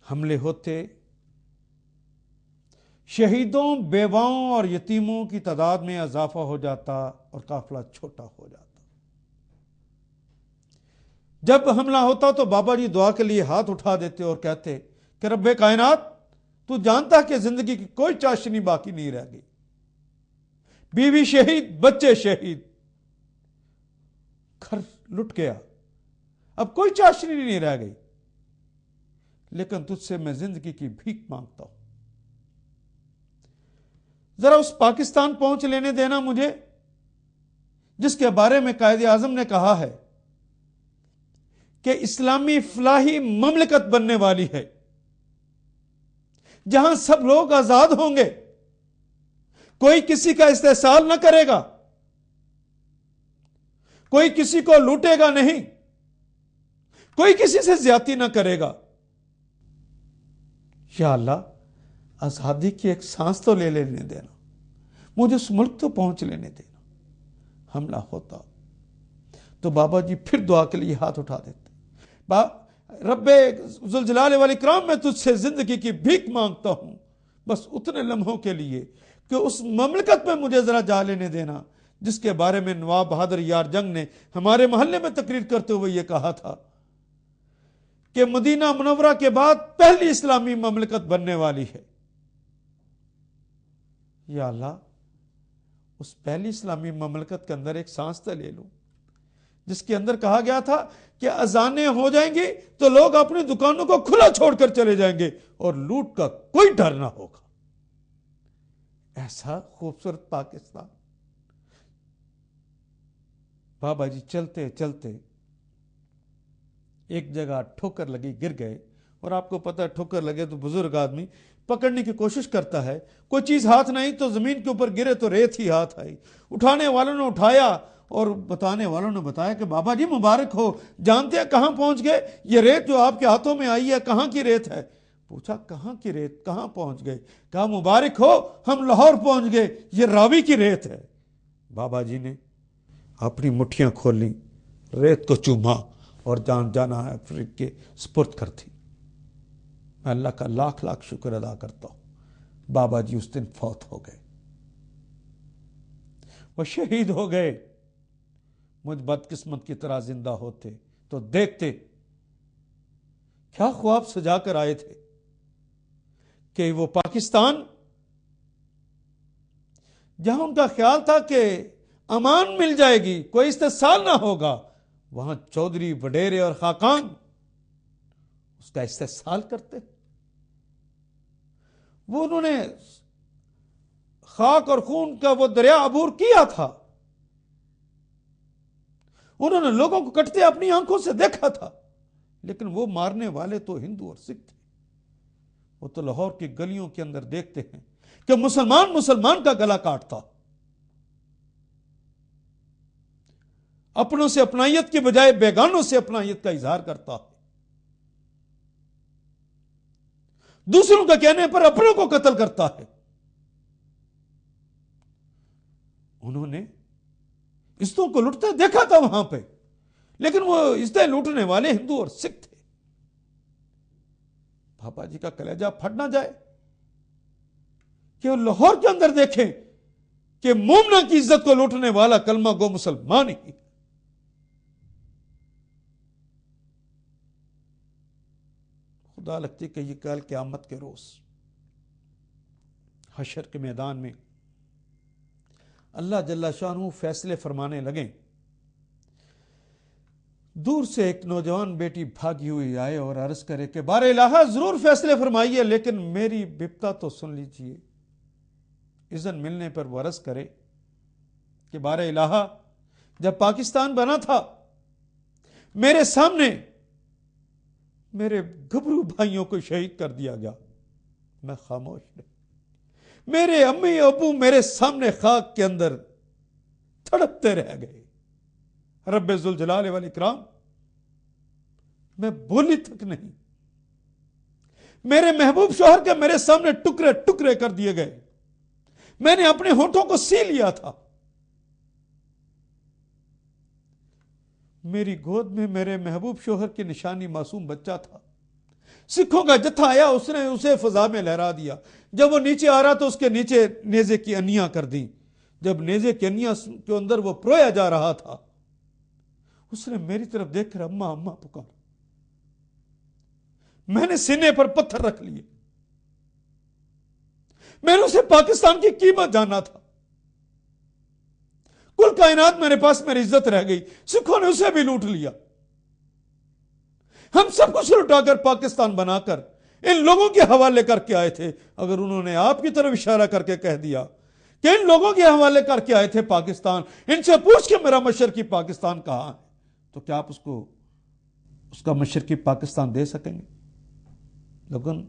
[SPEAKER 2] حملے ہوتے، شہیدوں، بیواؤں اور یتیموں کی تعداد میں اضافہ ہو جاتا اور قافلہ چھوٹا ہو جاتا۔ جب حملہ ہوتا تو بابا جی دعا کے لیے ہاتھ اٹھا دیتے اور کہتے کہ رب کائنات، تو جانتا کہ زندگی کی کوئی چاشنی باقی نہیں رہ گئی، بیوی شہید، بچے شہید، گھر لٹ گیا، اب کوئی چاشنی نہیں رہ گئی، لیکن تجھ سے میں زندگی کی بھیک مانگتا ہوں، ذرا اس پاکستان پہنچ لینے دینا مجھے جس کے بارے میں قائد اعظم نے کہا ہے کہ اسلامی فلاحی مملکت بننے والی ہے، جہاں سب لوگ آزاد ہوں گے، کوئی کسی کا استحصال نہ کرے گا، کوئی کسی کو لوٹے گا نہیں، کوئی کسی سے زیادتی نہ کرے گا۔ یا اللہ، آزادی کی ایک سانس تو لے لینے دینا، مجھے اس ملک تو پہنچ لینے دینا۔ حملہ ہوتا تو بابا جی پھر دعا کے لیے ہاتھ اٹھا دیتے، رب ذوالجلال والاکرام، میں تجھ سے زندگی کی بھیک مانگتا ہوں، بس اتنے لمحوں کے لیے کہ اس مملکت میں مجھے ذرا جا لینے دینا جس کے بارے میں نواب بہادر یار جنگ نے ہمارے محلے میں تقریر کرتے ہوئے یہ کہا تھا کہ مدینہ منورہ کے بعد پہلی اسلامی مملکت بننے والی ہے۔ یا اللہ، اس پہلی اسلامی مملکت کے اندر ایک سانس تو لے لوں جس کے اندر کہا گیا تھا کہ اذانیں ہو جائیں گی تو لوگ اپنی دکانوں کو کھلا چھوڑ کر چلے جائیں گے اور لوٹ کا کوئی ڈر نہ ہوگا۔ ایسا خوبصورت پاکستان۔ بابا جی چلتے چلتے ایک جگہ ٹھوکر لگی، گر گئے، اور آپ کو پتہ ہے ٹھوکر لگے تو بزرگ آدمی پکڑنے کی کوشش کرتا ہے، کوئی چیز ہاتھ نہیں تو زمین کے اوپر گرے تو ریت ہی ہاتھ آئی، اٹھانے والوں نے اٹھایا اور بتانے والوں نے بتایا کہ بابا جی مبارک ہو، جانتے ہیں کہاں پہنچ گئے؟ یہ ریت جو آپ کے ہاتھوں میں آئی ہے کہاں کی ریت ہے؟ پوچھا کہاں کی ریت، کہاں پہنچ گئے؟ کہا مبارک ہو، ہم لاہور پہنچ گئے، یہ راوی کی ریت ہے۔ بابا جی نے اپنی مٹھیاں کھولیں، ریت کو چوما اور جان جانا ہے افریقہ کے سپرد کر دی۔ میں اللہ کا لاکھ لاکھ شکر ادا کرتا ہوں۔ بابا جی اس دن فوت ہو گئے، وہ شہید ہو گئے۔ مجھ بدقسمت کی طرح زندہ ہوتے تو دیکھتے کیا خواب سجا کر آئے تھے کہ وہ پاکستان جہاں ان کا خیال تھا کہ امان مل جائے گی، کوئی استحصال نہ ہوگا، وہاں چودھری وڈیرے اور خاقان اس کا استحصال کرتے۔ وہ انہوں نے خاک اور خون کا وہ دریا عبور کیا تھا، انہوں نے لوگوں کو کٹتے اپنی آنکھوں سے دیکھا تھا، لیکن وہ مارنے والے تو ہندو اور سکھ تھے۔ وہ تو لاہور کی گلیوں کے اندر دیکھتے ہیں کہ مسلمان کا گلا کاٹتا، اپنوں سے اپنائیت کی بجائے بیگانوں سے اپنائیت کا اظہار کرتا ہے، دوسروں کا کہنے پر اپنوں کو قتل کرتا ہے۔ انہوں نے عزتوں کو لوٹتے دیکھا تھا وہاں پہ، لیکن وہ عزتیں لوٹنے والے ہندو اور سکھ تھے۔ بابا جی کا کلیجہ پھٹ نہ جائے کہ وہ لاہور کے اندر دیکھیں کہ مومنہ کی عزت کو لوٹنے والا کلمہ گو مسلمان ہی۔ خدا لگتی کہ یہ کل قیامت کے روز حشر کے میدان میں اللہ جل شانہ فیصلے فرمانے لگیں۔ دور سے ایک نوجوان بیٹی بھاگی ہوئی آئے اور عرض کرے کہ بار الہ ضرور فیصلے فرمائیے، لیکن میری بپتا تو سن لیجیے۔ اذن ملنے پر وہ عرض کرے کہ بار الہ، جب پاکستان بنا تھا میرے سامنے میرے گھبرو بھائیوں کو شہید کر دیا گیا، میں خاموش نہیں۔ میرے امی ابو میرے سامنے خاک کے اندر تڑپتے رہ گئے۔ رب ذوالجلال والاکرام، میں بولی تک نہیں۔ میرے محبوب شوہر کے میرے سامنے ٹکڑے ٹکڑے کر دیے گئے، میں نے اپنے ہونٹوں کو سی لیا تھا۔ میری گود میں میرے محبوب شوہر کی نشانی معصوم بچہ تھا۔ سکھوں کا جتھا آیا، اس نے اسے فضا میں لہرا دیا۔ جب وہ نیچے آ رہا تو اس کے نیچے نیزے کی انیاں کر دیں۔ جب نیزے کی انیاں کے اندر وہ پرویا جا رہا تھا، اس نے میری طرف دیکھ کر اماں اماں پکارا۔ میں نے سینے پر پتھر رکھ لیے۔ میں نے اسے پاکستان کی قیمت جانا تھا۔ کل کائنات میرے پاس میری عزت رہ گئی، سکھوں نے اسے بھی لوٹ لیا۔ ہم سب کچھ لٹا کر پاکستان بنا کر ان لوگوں کے حوالے کر کے آئے تھے۔ اگر انہوں نے آپ کی طرف اشارہ کر کے کہہ دیا کہ ان لوگوں کے حوالے کر کے آئے تھے پاکستان، ان سے پوچھ کے میرا مشرقی پاکستان کہاں ہے، تو کیا آپ اس کا مشرقی پاکستان دے سکیں گے؟ لیکن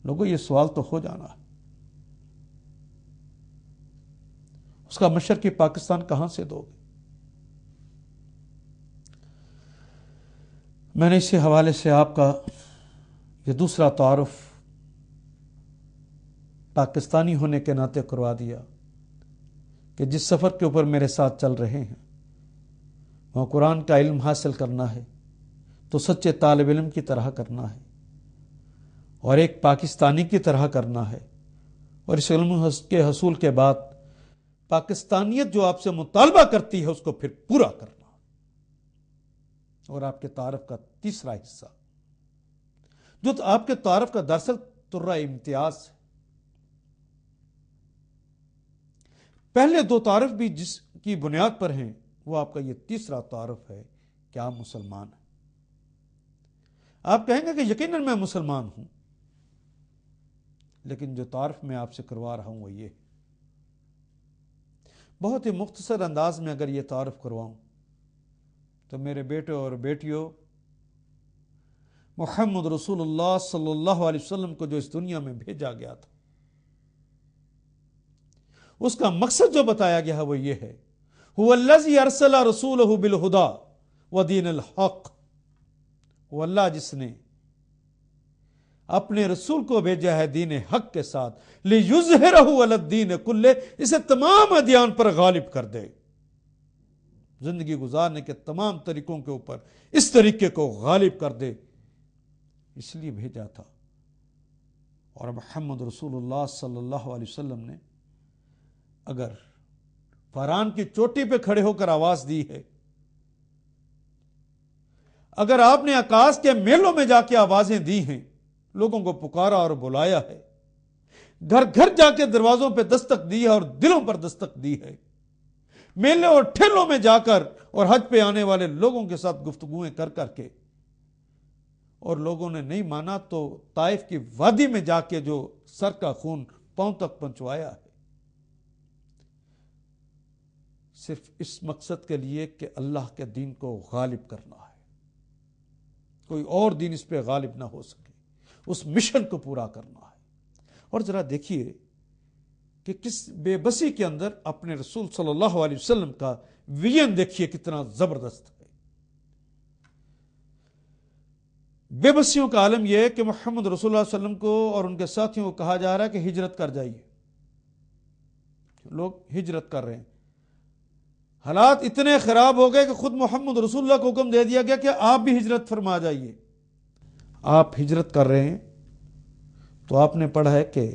[SPEAKER 2] لوگوں، یہ سوال تو ہو جانا ہے، اس کا مشرقی پاکستان کہاں سے دو گے؟ میں نے اسی حوالے سے آپ کا یہ دوسرا تعارف پاکستانی ہونے کے ناطے کروا دیا کہ جس سفر کے اوپر میرے ساتھ چل رہے ہیں وہاں قرآن کا علم حاصل کرنا ہے تو سچے طالب علم کی طرح کرنا ہے، اور ایک پاکستانی کی طرح کرنا ہے، اور اس علم کے حصول کے بعد پاکستانیت جو آپ سے مطالبہ کرتی ہے اس کو پھر پورا کرنا۔ اور آپ کے تعارف کا تیسرا حصہ جو آپ کے تعارف کا دراصل ترہ امتیاز ہے۔ پہلے دو تعارف بھی جس کی بنیاد پر ہیں، وہ آپ کا یہ تیسرا تعارف ہے کہ آپ مسلمان ہیں۔ آپ کہیں گے کہ یقیناً میں مسلمان ہوں، لیکن جو تعارف میں آپ سے کروا رہا ہوں وہ یہ ہے۔ بہت ہی مختصر انداز میں اگر یہ تعارف کرواؤں تو میرے بیٹے اور بیٹیوں، محمد رسول اللہ صلی اللہ علیہ وسلم کو جو اس دنیا میں بھیجا گیا تھا، اس کا مقصد جو بتایا گیا ہے وہ یہ ہے، هو الذی ارسل رسولہ بالہدی ودین الحق۔ وہ اللہ جس نے اپنے رسول کو بھیجا ہے دین حق کے ساتھ، لیظہرہ علی الدین کلہ، اسے تمام ادیان پر غالب کر دے۔ زندگی گزارنے کے تمام طریقوں کے اوپر اس طریقے کو غالب کر دے، اس لیے بھیجا تھا۔ اور محمد رسول اللہ صلی اللہ علیہ وسلم نے اگر فاران کی چوٹی پہ کھڑے ہو کر آواز دی ہے، اگر آپ نے آکاش کے میلوں میں جا کے آوازیں دی ہیں، لوگوں کو پکارا اور بلایا ہے، گھر گھر جا کے دروازوں پہ دستک دی ہے اور دلوں پر دستک دی ہے، میلے اور ٹھیلوں میں جا کر اور حج پہ آنے والے لوگوں کے ساتھ گفتگویں کر کر کے، اور لوگوں نے نہیں مانا تو طائف کی وادی میں جا کے جو سر کا خون پاؤں تک پہنچوایا ہے، صرف اس مقصد کے لیے کہ اللہ کے دین کو غالب کرنا ہے، کوئی اور دین اس پہ غالب نہ ہو سکے، اس مشن کو پورا کرنا ہے۔ اور ذرا دیکھیے کہ کس بے بسی کے اندر اپنے رسول صلی اللہ علیہ وسلم کا ویژن دیکھیے کتنا زبردست ہے۔ بے بسیوں کا عالم یہ ہے کہ محمد رسول اللہ علیہ وسلم کو اور ان کے ساتھیوں کو کہا جا رہا ہے کہ ہجرت کر جائیے، لوگ ہجرت کر رہے ہیں، حالات اتنے خراب ہو گئے کہ خود محمد رسول اللہ کو حکم دے دیا گیا کہ آپ بھی ہجرت فرما جائیے۔ آپ ہجرت کر رہے ہیں تو آپ نے پڑھا ہے کہ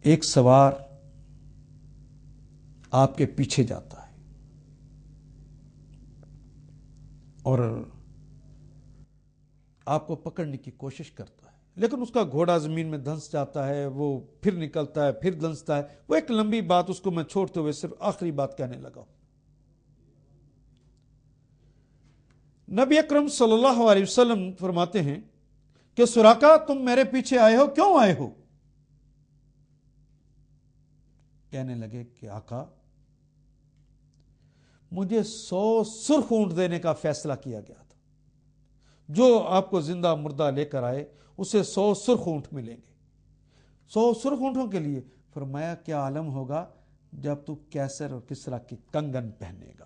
[SPEAKER 2] ایک سوار آپ کے پیچھے جاتا ہے اور آپ کو پکڑنے کی کوشش کرتا ہے، لیکن اس کا گھوڑا زمین میں دھنس جاتا ہے، وہ پھر نکلتا ہے، پھر دھنستا ہے۔ وہ ایک لمبی بات، اس کو میں چھوڑتے ہوئے صرف آخری بات کہنے لگا ہوں۔ نبی اکرم صلی اللہ علیہ وسلم فرماتے ہیں کہ سراقہ تم میرے پیچھے آئے ہو، کیوں آئے ہو؟ کہنے لگے کہ آقا مجھے 100 سرخ اونٹ دینے کا فیصلہ کیا گیا تھا، جو آپ کو زندہ مردہ لے کر آئے اسے 100 سرخ اونٹ ملیں گے۔ 100 سرخ اونٹوں کے لیے فرمایا کیا عالم ہوگا جب تو کیسر اور کسرا کی کنگن پہنے گا۔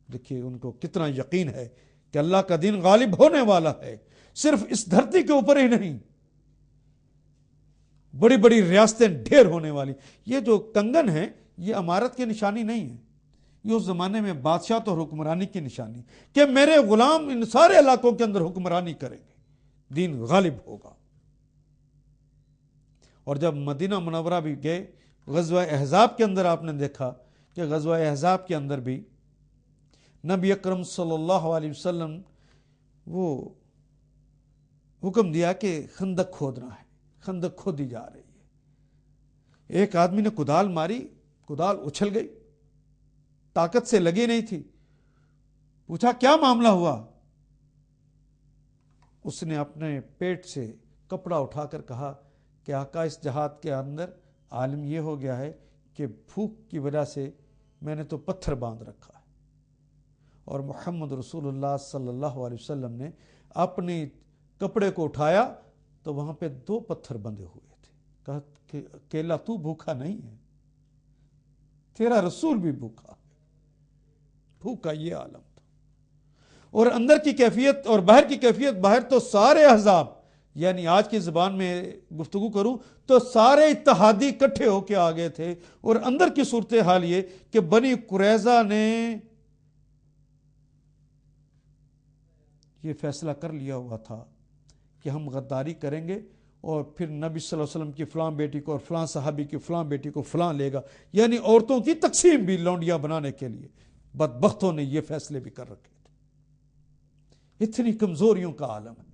[SPEAKER 2] دیکھیے ان کو کتنا یقین ہے کہ اللہ کا دین غالب ہونے والا ہے، صرف اس دھرتی کے اوپر ہی نہیں، بڑی بڑی ریاستیں ڈھیر ہونے والی۔ یہ جو کنگن ہے یہ امارت کی نشانی نہیں ہے، یہ اس زمانے میں بادشاہت اور حکمرانی کی نشانی کہ میرے غلام ان سارے علاقوں کے اندر حکمرانی کریں گے، دین غالب ہوگا۔ اور جب مدینہ منورہ بھی گئے، غزوہ احزاب کے اندر آپ نے دیکھا کہ غزوہ احزاب کے اندر بھی نبی اکرم صلی اللہ علیہ وسلم وہ حکم دیا کہ خندق کھودنا ہے، خندق کھودی جا رہی ہے۔ ایک آدمی نے کدال ماری، کدال اچھل گئی، طاقت سے لگی نہیں تھی۔ پوچھا کیا معاملہ ہوا؟ اس نے اپنے پیٹ سے کپڑا اٹھا کر کہا کہ آقا اس جہاد کے اندر عالم یہ ہو گیا ہے کہ بھوک کی وجہ سے میں نے تو پتھر باندھ رکھا ہے۔ اور محمد رسول اللہ صلی اللہ علیہ وسلم نے اپنی کپڑے کو اٹھایا تو وہاں پہ 2 پتھر بندھے ہوئے تھے۔ کہا کہ اکیلا تو بھوکا نہیں ہے، تیرا رسول بھی بھوکا ہے۔ بھوکا یہ عالم تھا۔ اور اندر کی کیفیت اور باہر کی کیفیت، باہر تو سارے احزاب، یعنی آج کی زبان میں گفتگو کروں تو سارے اتحادی اکٹھے ہو کے آگے تھے، اور اندر کی صورتحال یہ کہ بنی قریظہ نے یہ فیصلہ کر لیا ہوا تھا کہ ہم غداری کریں گے اور پھر نبی صلی اللہ علیہ وسلم کی فلاں بیٹی کو اور فلاں صحابی کی فلاں بیٹی کو فلاں لے گا، یعنی عورتوں کی تقسیم بھی لونڈیاں بنانے کے لیے بدبختوں نے یہ فیصلے بھی کر رکھے تھے۔ اتنی کمزوریوں کا عالم ہے۔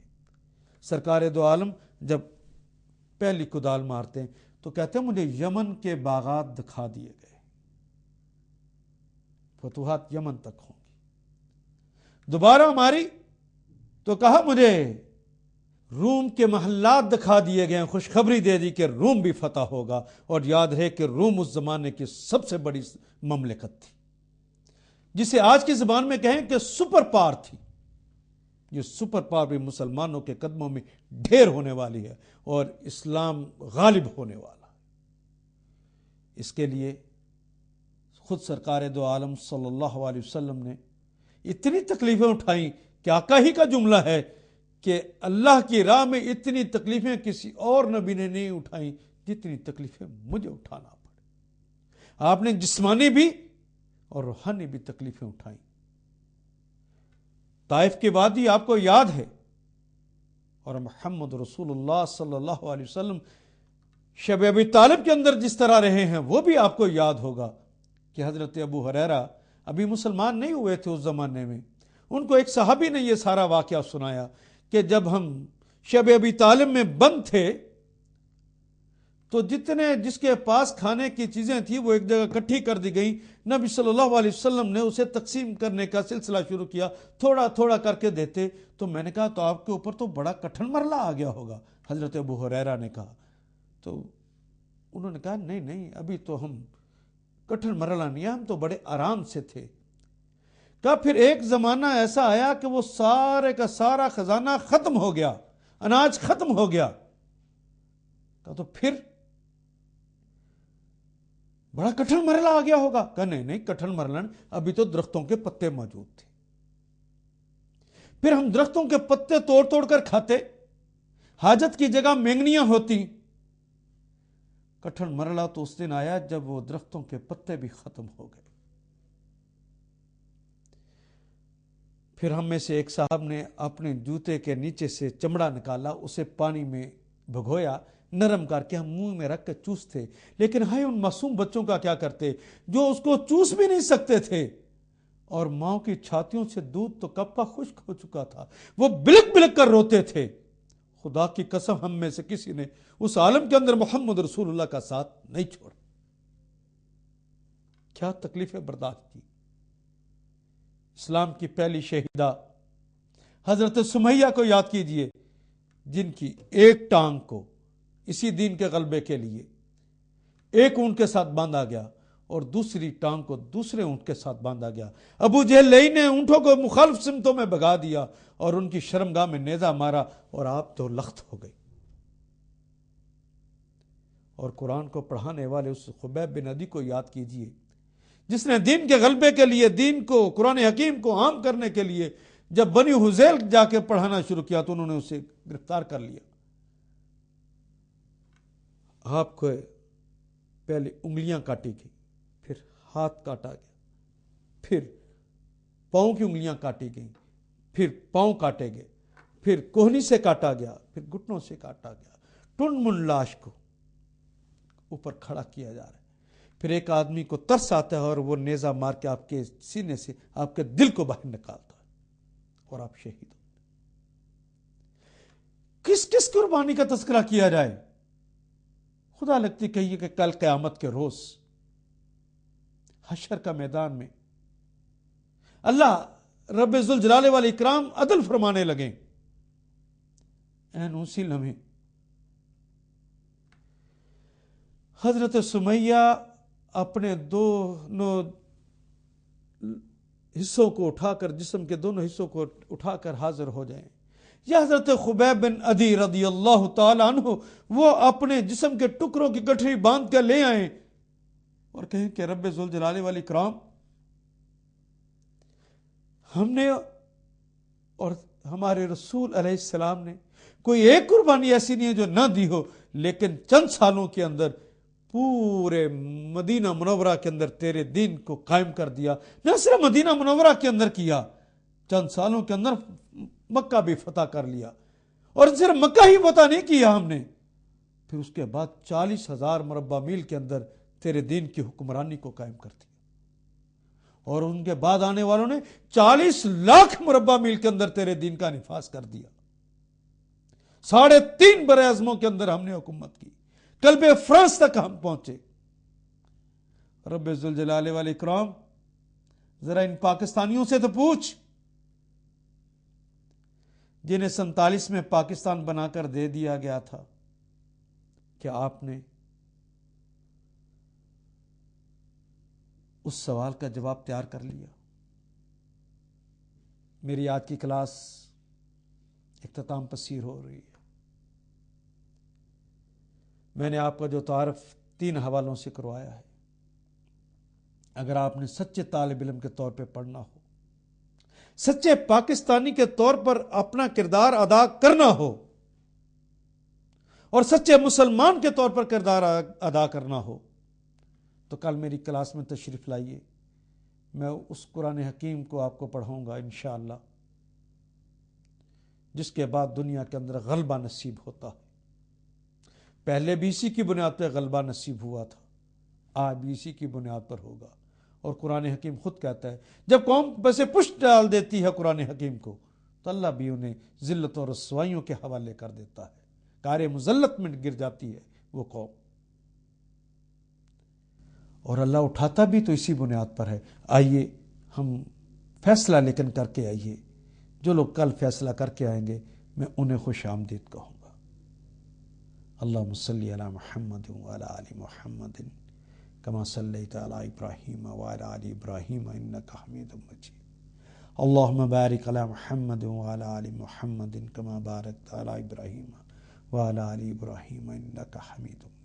[SPEAKER 2] سرکار دو عالم جب پہلی کدال مارتے ہیں تو کہتے ہیں مجھے یمن کے باغات دکھا دیے گئے، فتوحات یمن تک ہوں گی۔ دوبارہ ماری تو کہا مجھے روم کے محلات دکھا دیے گئے، خوشخبری دے دی کہ روم بھی فتح ہوگا۔ اور یاد رہے کہ روم اس زمانے کی سب سے بڑی مملکت تھی، جسے آج کی زبان میں کہیں کہ سپر پاور تھی۔ یہ سپر پاور بھی مسلمانوں کے قدموں میں ڈھیر ہونے والی ہے اور اسلام غالب ہونے والا ہے۔ اس کے لیے خود سرکار دو عالم صلی اللہ علیہ وسلم نے اتنی تکلیفیں اٹھائیں کہ آقا ہی کا جملہ ہے کہ اللہ کی راہ میں اتنی تکلیفیں کسی اور نبی نے نہیں اٹھائیں جتنی تکلیفیں مجھے اٹھانا پڑے۔ آپ نے جسمانی بھی اور روحانی بھی تکلیفیں اٹھائیں. طائف کی وادی آپ کو یاد ہے، اور محمد رسول اللہ صلی اللہ علیہ وسلم شب ابی طالب کے اندر جس طرح رہے ہیں وہ بھی آپ کو یاد ہوگا کہ حضرت ابو ہریرہ ابھی مسلمان نہیں ہوئے تھے اس زمانے میں. ان کو ایک صحابی نے یہ سارا واقعہ سنایا کہ جب ہم شب ابی طالب میں بند تھے تو جس کے پاس کھانے کی چیزیں تھیں وہ ایک جگہ اکٹھی کر دی گئیں. نبی صلی اللہ علیہ وسلم نے اسے تقسیم کرنے کا سلسلہ شروع کیا، تھوڑا تھوڑا کر کے دیتے. تو میں نے کہا تو آپ کے اوپر تو بڑا کٹھن مرحلہ آ گیا ہوگا. حضرت ابو ہریرہ نے کہا، تو انہوں نے کہا نہیں ابھی تو ہم کٹھن مرحلہ نہیں ہے، ہم تو بڑے آرام سے تھے. کہا پھر ایک زمانہ ایسا آیا کہ وہ سارے کا سارا خزانہ ختم ہو گیا، اناج ختم ہو گیا. کہا تو پھر بڑا کٹھن مرحلہ آ گیا ہوگا. کہا نہیں کٹھن مرحلہ، ابھی تو درختوں کے پتے موجود تھے. پھر ہم درختوں کے پتے توڑ توڑ کر کھاتے، حاجت کی جگہ مینگنیاں ہوتی. کٹھن مرحلہ تو اس دن آیا جب وہ درختوں کے پتے بھی ختم ہو گئے. پھر ہم میں سے ایک صاحب نے اپنے جوتے کے نیچے سے چمڑا نکالا، اسے پانی میں بھگویا، نرم کر کے ہم منہ میں رکھ کے چوستے. لیکن ہائے ان معصوم بچوں کا کیا کرتے جو اس کو چوس بھی نہیں سکتے تھے، اور ماں کی چھاتیوں سے دودھ تو کب کا خشک ہو چکا تھا، وہ بلک بلک کر روتے تھے. خدا کی قسم ہم میں سے کسی نے اس عالم کے اندر محمد رسول اللہ کا ساتھ نہیں چھوڑا. کیا تکلیفیں برداشت کی. اسلام کی پہلی شہیدہ حضرت سمیہ کو یاد کیجئے، جن کی ایک ٹانگ کو اسی دین کے غلبے کے لیے ایک اونٹ کے ساتھ باندھا گیا اور دوسری ٹانگ کو دوسرے اونٹ کے ساتھ باندھا گیا. ابو جہل لئی نے اونٹوں کو مخالف سمتوں میں بھگا دیا اور ان کی شرمگاہ میں نیزہ مارا اور آپ تو لخت ہو گئی. اور قرآن کو پڑھانے والے اس خبیب بن عدی کو یاد کیجئے، جس نے دین کے غلبے کے لیے، دین کو، قرآن حکیم کو عام کرنے کے لیے جب بنی حذیل جا کے پڑھانا شروع کیا تو انہوں نے اسے گرفتار کر لیا. آپ کو پہلے انگلیاں کاٹی گئی، پھر ہاتھ کاٹا گیا، پھر پاؤں کی انگلیاں کاٹی گئیں، پھر پاؤں کاٹے گئے، پھر کوہنی سے کاٹا گیا، پھر گھٹنوں سے کاٹا گیا. ٹن من لاش کو اوپر کھڑا کیا جا رہا ہے. پھر ایک آدمی کو ترس آتا ہے اور وہ نیزہ مار کے آپ کے سینے سے آپ کے دل کو باہر نکالتا ہے اور آپ شہید ہوتے. کس کس قربانی کا تذکرہ کیا جائے؟ خدا لگتی کہیے کہ کل قیامت کے روز حشر کا میدان میں اللہ رب ذوالجلال والاکرام عدل فرمانے لگیں. این اسی لمحے حضرت سمیہ اپنے دونوں حصوں کو اٹھا کر، جسم کے دونوں حصوں کو اٹھا کر حاضر ہو جائیں. یا حضرت خبیب بن عدی رضی اللہ تعالی عنہ وہ اپنے جسم کے ٹکڑوں کی گٹھری باندھ کر لے آئیں اور کہیں کہ رب ذوالجلال والاکرام، ہم نے اور ہمارے رسول علیہ السلام نے کوئی ایک قربانی ایسی نہیں ہے جو نہ دی ہو، لیکن چند سالوں کے اندر پورے مدینہ منورہ کے اندر تیرے دین کو قائم کر دیا. نہ صرف مدینہ منورہ کے اندر کیا، چند سالوں کے اندر مکہ بھی فتح کر لیا. اور صرف مکہ ہی فتح نہیں کیا ہم نے، پھر اس کے بعد 40,000 مربع میل کے اندر تیرے دین کی حکمرانی کو قائم کر دیا. اور ان کے بعد آنے والوں نے 40 لاکھ مربع میل کے اندر تیرے دین کا نفاذ کر دیا. 3.5 بر اعظموں کے اندر ہم نے حکومت کی. قلب فرانس تک ہم پہنچے. رب ذوالجلال والاکرام ذرا ان پاکستانیوں سے تو پوچھ جنہیں 47 میں پاکستان بنا کر دے دیا گیا تھا، کہ آپ نے اس سوال کا جواب تیار کر لیا. میری آج کی کلاس اختتام پذیر ہو رہی ہے. میں نے آپ کا جو تعارف 3 حوالوں سے کروایا ہے، اگر آپ نے سچے طالب علم کے طور پہ پڑھنا ہو، سچے پاکستانی کے طور پر اپنا کردار ادا کرنا ہو، اور سچے مسلمان کے طور پر کردار ادا کرنا ہو، تو کل میری کلاس میں تشریف لائیے، میں اس قرآن حکیم کو آپ کو پڑھاؤں گا انشاءاللہ، جس کے بعد دنیا کے اندر غلبہ نصیب ہوتا ہے۔ پہلے بھی اسی کی بنیاد پہ غلبہ نصیب ہوا تھا، آج بھی اسی کی بنیاد پر ہوگا۔ اور قرآن حکیم خود کہتا ہے جب قوم بسے پشت ڈال دیتی ہے قرآن حکیم کو تو اللہ بھی انہیں ذلت اور رسوائیوں کے حوالے کر دیتا ہے، کار مذلت میں گر جاتی ہے وہ قوم، اور اللہ اٹھاتا بھی تو اسی بنیاد پر ہے۔ آئیے ہم فیصلہ لیکن کر کے آئیے، جو لوگ کل فیصلہ کر کے آئیں گے میں انہیں خوش آمدید کہوں گا۔ اللہم صلی علی محمد وعلی آل محمد کما صلیت علی ابراہیم وعلی آل ابراہیم انک حمید مجید۔ اللہم بارک علی محمد وعلی آل محمد کما بارکت علی ابراہیم وعلی آل ابراہیم انک حمید مجید۔